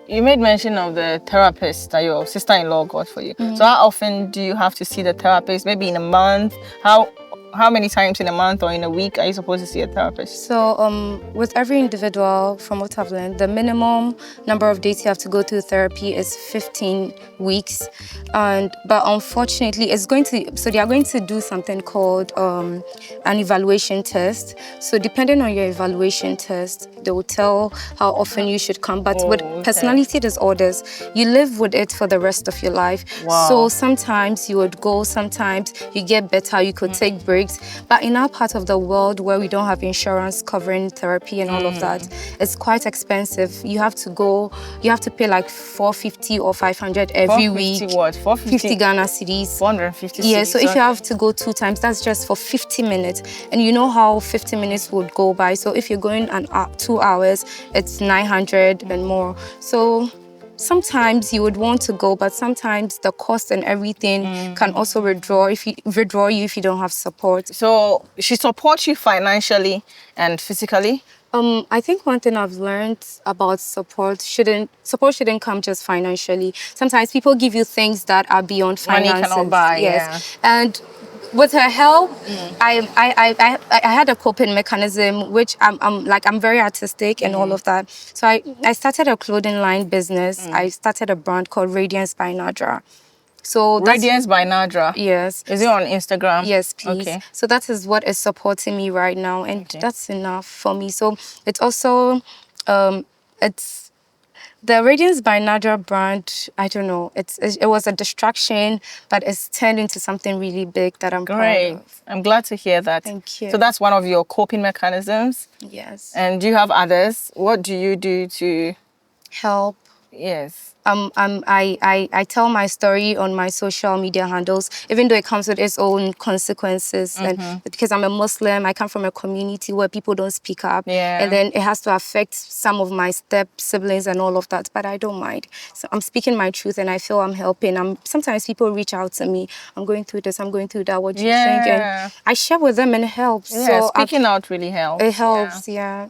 You made mention of the therapist that your sister-in-law got for you. So how often do you have to see the therapist? Maybe in a month? How many times in a month or in a week are you supposed to see a therapist? So with every individual, from what I've learned, the minimum number of days you have to go through therapy is 15 weeks. But unfortunately, they are going to do something called an evaluation test. So depending on your evaluation test, they will tell how often you should come. But with okay. personality disorders, you live with it for the rest of your life. Wow. So sometimes you would go, sometimes you get better, you could take breaks. But in our part of the world where we don't have insurance covering therapy and all of that, it's quite expensive. You have to pay like 450 or 500 every 450 week. what? 50 Ghana cedis. 450 Yeah, cedis, so if you okay. have to go 2 times, that's just for 50 minutes. And you know how 50 minutes would go by. So if you're going 2 hours, it's 900 and more. So sometimes you would want to go, but sometimes the cost and everything can also withdraw you if you don't have support. So she supports you financially and physically? I think one thing I've learned about support shouldn't come just financially. Sometimes people give you things that are beyond finances. Money cannot buy, yes. Yeah. And with her help, I had a coping mechanism, which I'm very artistic and all of that. So I started a clothing line business. I started a brand called Radiance by Nadra. So Radiance by Nadra? Yes. Is it on Instagram? Yes, please. Okay. So that is what is supporting me right now, and that's enough for me. So it's also, it's the Radiance by Nadra brand. I don't know. It was a distraction, but it's turned into something really big that I'm proud of. I'm glad to hear that. Thank you. So that's one of your coping mechanisms. Yes. And do you have others? What do you do to help? Yes. I tell my story on my social media handles, even though it comes with its own consequences. And because I'm a Muslim, I come from a community where people don't speak up. Yeah. And then it has to affect some of my step siblings and all of that. But I don't mind. So I'm speaking my truth and I feel I'm helping. Sometimes people reach out to me. I'm going through this, I'm going through that. What do you think? And I share with them and it helps. Yeah, so speaking out really helps. It helps, yeah.